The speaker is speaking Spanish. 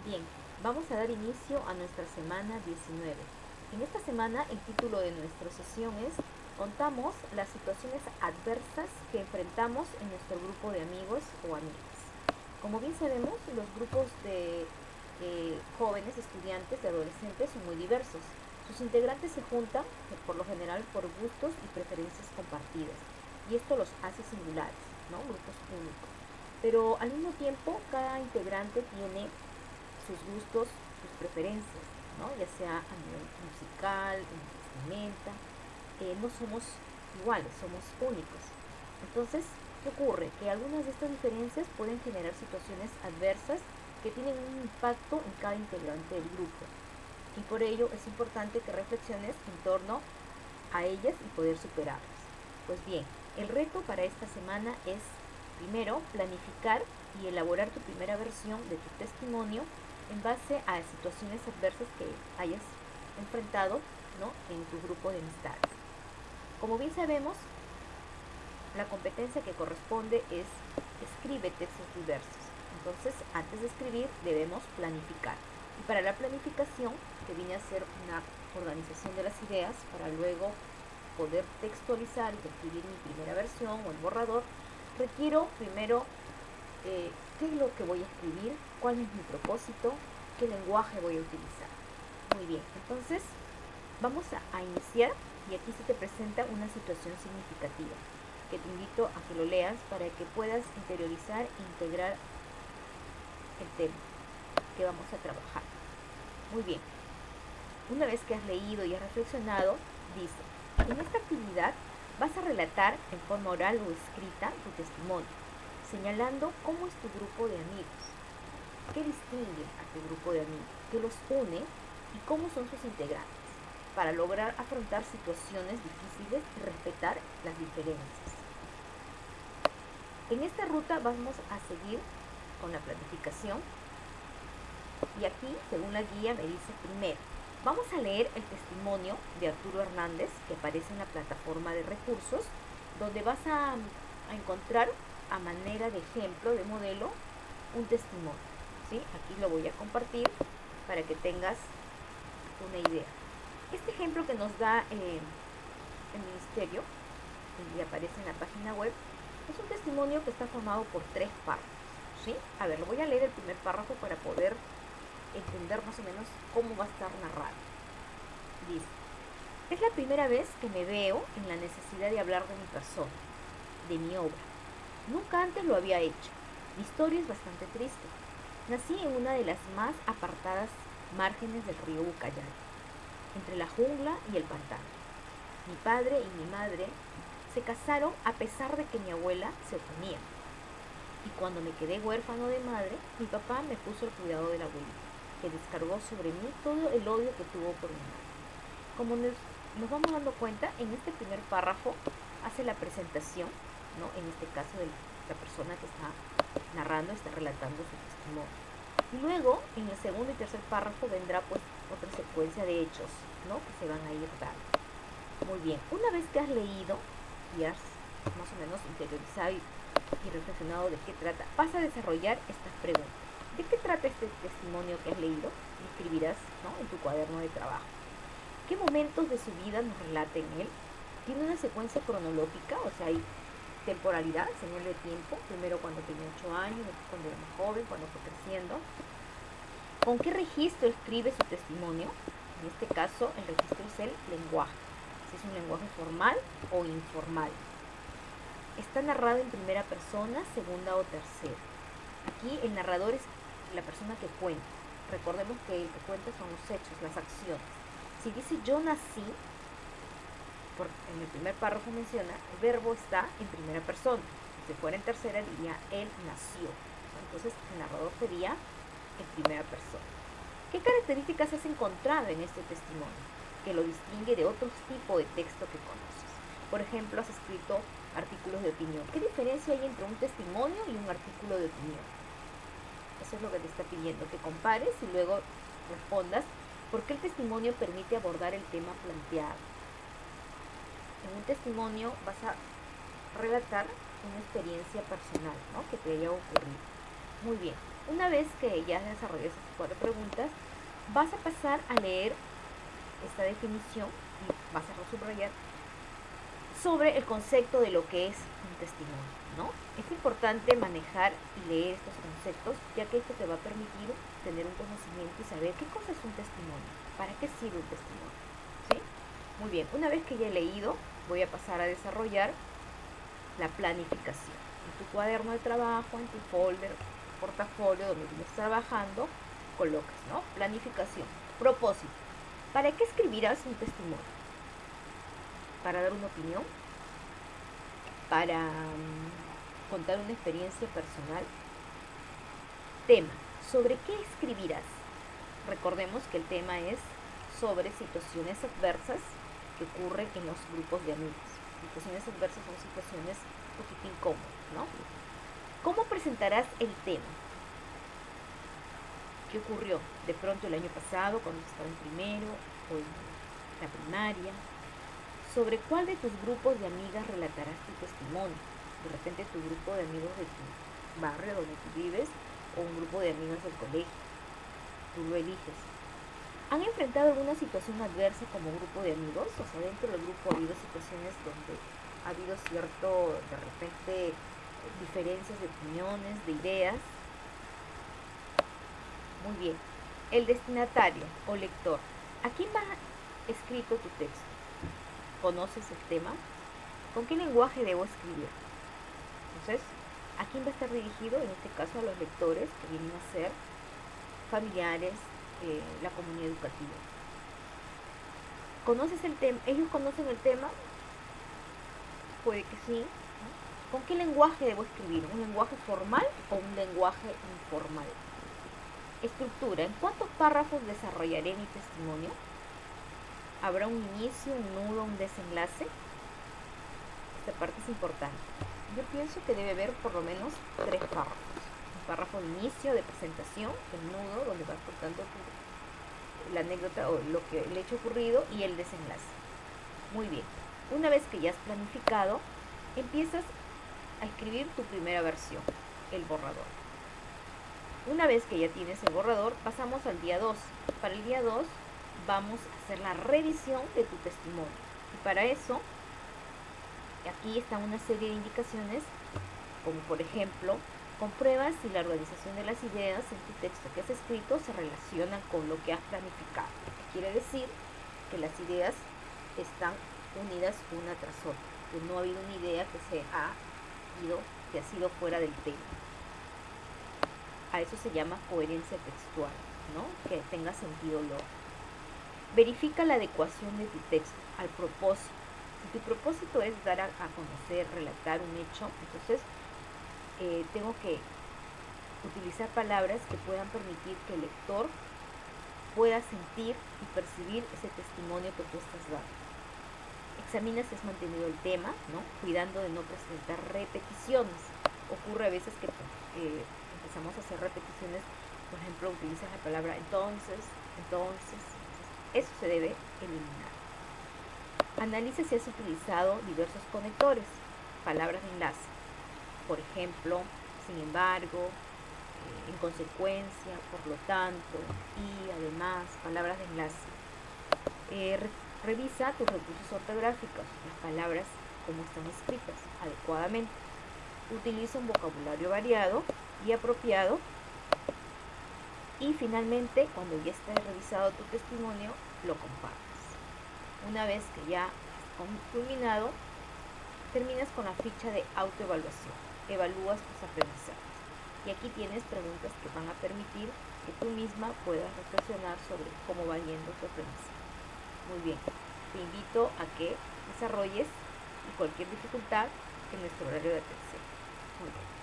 Bien, vamos a dar inicio a nuestra semana 19. En esta semana el título de nuestra sesión es Contamos las situaciones adversas que enfrentamos en nuestro grupo de amigos o amigas. Como bien sabemos, los grupos de jóvenes, estudiantes, de adolescentes son muy diversos. Sus integrantes se juntan, por lo general, por gustos y preferencias compartidas. Y esto los hace singulares, ¿no? Grupos únicos. Pero al mismo tiempo, cada integrante tiene sus gustos, sus preferencias, ¿no? Ya sea a nivel musical, en vestimenta. No somos iguales, somos únicos. Entonces, ¿qué ocurre? Que algunas de estas diferencias pueden generar situaciones adversas que tienen un impacto en cada integrante del grupo. Y por ello es importante que reflexiones en torno a ellas y poder superarlas. Pues bien, el reto para esta semana es, primero, planificar y elaborar tu primera versión de tu testimonio en base a situaciones adversas que hayas enfrentado, ¿no?, en tu grupo de amistades. Como bien sabemos, la competencia que corresponde es escribe textos diversos. Entonces, antes de escribir, debemos planificar. Y para la planificación, que viene a ser una organización de las ideas, para luego poder textualizar y escribir mi primera versión o el borrador, requiero primero qué es lo que voy a escribir, cuál es mi propósito, qué lenguaje voy a utilizar. Muy bien, entonces vamos a iniciar y aquí se te presenta una situación significativa que te invito a que lo leas para que puedas interiorizar e integrar el tema que vamos a trabajar. Muy bien, una vez que has leído y has reflexionado, dice, en esta actividad vas a relatar en forma oral o escrita tu testimonio, señalando cómo es tu grupo de amigos, qué distingue a tu grupo de amigos, qué los une y cómo son sus integrantes, para lograr afrontar situaciones difíciles y respetar las diferencias. En esta ruta vamos a seguir con la planificación y aquí, según la guía, me dice primero, vamos a leer el testimonio de Arturo Hernández que aparece en la plataforma de recursos, donde vas a encontrar a manera de ejemplo, de modelo, un testimonio. ¿Sí? Aquí lo voy a compartir para que tengas una idea. Este ejemplo que nos da el ministerio y aparece en la página web es un testimonio que está formado por 3 párrafos. ¿Sí? A ver, lo voy a leer el primer párrafo para poder entender más o menos cómo va a estar narrado. Dice, es la primera vez que me veo en la necesidad de hablar de mi persona, de mi obra. Nunca antes lo había hecho. Mi historia es bastante triste. Nací en una de las más apartadas márgenes del río Ucayali, entre la jungla y el pantano. Mi padre y mi madre se casaron a pesar de que mi abuela se oponía. Y cuando me quedé huérfano de madre, mi papá me puso el cuidado de la abuelita, que descargó sobre mí todo el odio que tuvo por mi madre. Como nos vamos dando cuenta, en este primer párrafo hace la presentación, ¿no?, en este caso de la persona que está narrando, está relatando su testimonio. Y luego, en el segundo y tercer párrafo, vendrá pues otra secuencia de hechos, ¿no?, que se van a ir dando. Muy bien, una vez que has leído y has más o menos interiorizado y reflexionado de qué trata, vas a desarrollar estas preguntas. ¿De qué trata este testimonio que has leído? Y escribirás, ¿no?, en tu cuaderno de trabajo. ¿Qué momentos de su vida nos relata en él? ¿Tiene una secuencia cronológica? O sea, hay temporalidad, señal de tiempo. Primero cuando tenía 8 años, después cuando era más joven, cuando fue creciendo. ¿Con qué registro escribe su testimonio? En este caso, el registro es el lenguaje. Si es un lenguaje formal o informal. Está narrado en primera persona, segunda o tercera. Aquí el narrador es la persona que cuenta. Recordemos que el que cuenta son los hechos, las acciones. Si dice yo nací, en el primer párrafo menciona, el verbo está en primera persona. Si fuera en tercera diría él nació. Entonces el narrador sería en primera persona. ¿Qué características has encontrado en este testimonio que lo distingue de otros tipos de texto que conoces? Por ejemplo, has escrito artículos de opinión. ¿Qué diferencia hay entre un testimonio y un artículo de opinión? Eso es lo que te está pidiendo, que compares y luego respondas por qué el testimonio permite abordar el tema planteado. En un testimonio vas a relatar una experiencia personal, ¿no?, que te haya ocurrido. Muy bien. Una vez que ya has desarrollado esas 4 preguntas, vas a pasar a leer esta definición y vas a subrayar sobre el concepto de lo que es un testimonio, ¿no? Es importante manejar y leer estos conceptos, ya que esto te va a permitir tener un conocimiento y saber qué cosa es un testimonio, para qué sirve un testimonio, ¿sí? Muy bien, una vez que ya he leído, voy a pasar a desarrollar la planificación. En tu cuaderno de trabajo, en tu folder, portafolio, donde vienes trabajando, colocas, ¿no? Planificación. Propósito. ¿Para qué escribirás un testimonio? ¿Para dar una opinión? ¿Para contar una experiencia personal? Tema. ¿Sobre qué escribirás? Recordemos que el tema es sobre situaciones adversas que ocurren en los grupos de amigos. Situaciones adversas son situaciones un poquito incómodas, ¿no? ¿Cómo presentarás el tema? ¿Qué ocurrió de pronto el año pasado cuando estaba en primero o en la primaria? ¿Sobre cuál de tus grupos de amigas relatarás tu testimonio? De repente tu grupo de amigos de tu barrio donde tú vives o un grupo de amigos del colegio. Tú lo eliges. ¿Han enfrentado alguna situación adversa como grupo de amigos? O sea, dentro del grupo ha habido situaciones donde ha habido cierto, de repente, diferencias de opiniones, de ideas. Muy bien. El destinatario o lector. ¿A quién va escrito tu texto? ¿Conoces el tema? ¿Con qué lenguaje debo escribir? Entonces, ¿a quién va a estar dirigido? En este caso a los lectores, que vienen a ser familiares, la comunidad educativa. ¿Conoces el tema? ¿Ellos conocen el tema? Puede que sí. ¿Con qué lenguaje debo escribir? ¿Un lenguaje formal o un lenguaje informal? Estructura. ¿En cuántos párrafos desarrollaré mi testimonio? ¿Habrá un inicio, un nudo, un desenlace? Esta parte es importante. Yo pienso que debe haber por lo menos 3 párrafos. Un párrafo de inicio, de presentación, el nudo, donde vas contando la anécdota o el hecho ocurrido, y el desenlace. Muy bien. Una vez que ya has planificado, empiezas a escribir tu primera versión, el borrador. Una vez que ya tienes el borrador, pasamos al día 2. Para el día 2 vamos a hacer la revisión de tu testimonio. Y para eso, aquí están una serie de indicaciones, como por ejemplo, comprueba si la organización de las ideas en tu texto que has escrito se relacionan con lo que has planificado. Quiere decir que las ideas están unidas una tras otra, que no ha habido una idea que ha sido fuera del tema. A eso se llama coherencia textual, ¿no? Que tenga sentido lógico. Verifica la adecuación de tu texto al propósito. Si tu propósito es dar a conocer, relatar un hecho, entonces tengo que utilizar palabras que puedan permitir que el lector pueda sentir y percibir ese testimonio que tú estás dando. Examina si has mantenido el tema, ¿no? Cuidando de no presentar repeticiones. Ocurre a veces que empezamos a hacer repeticiones, por ejemplo, utilizas la palabra entonces, eso se debe eliminar. Analiza si has utilizado diversos conectores, palabras de enlace, por ejemplo, sin embargo, en consecuencia, por lo tanto, y además, palabras de enlace. Revisa tus recursos ortográficos, las palabras como están escritas adecuadamente. Utiliza un vocabulario variado y apropiado. Y finalmente, cuando ya esté revisado tu testimonio, lo compartes. Una vez que ya has culminado, terminas con la ficha de autoevaluación. Evalúas tus aprendizajes. Y aquí tienes preguntas que van a permitir que tú misma puedas reflexionar sobre cómo va yendo tu aprendizaje. Muy bien, te invito a que desarrolles cualquier dificultad en nuestro horario de atención. Muy bien.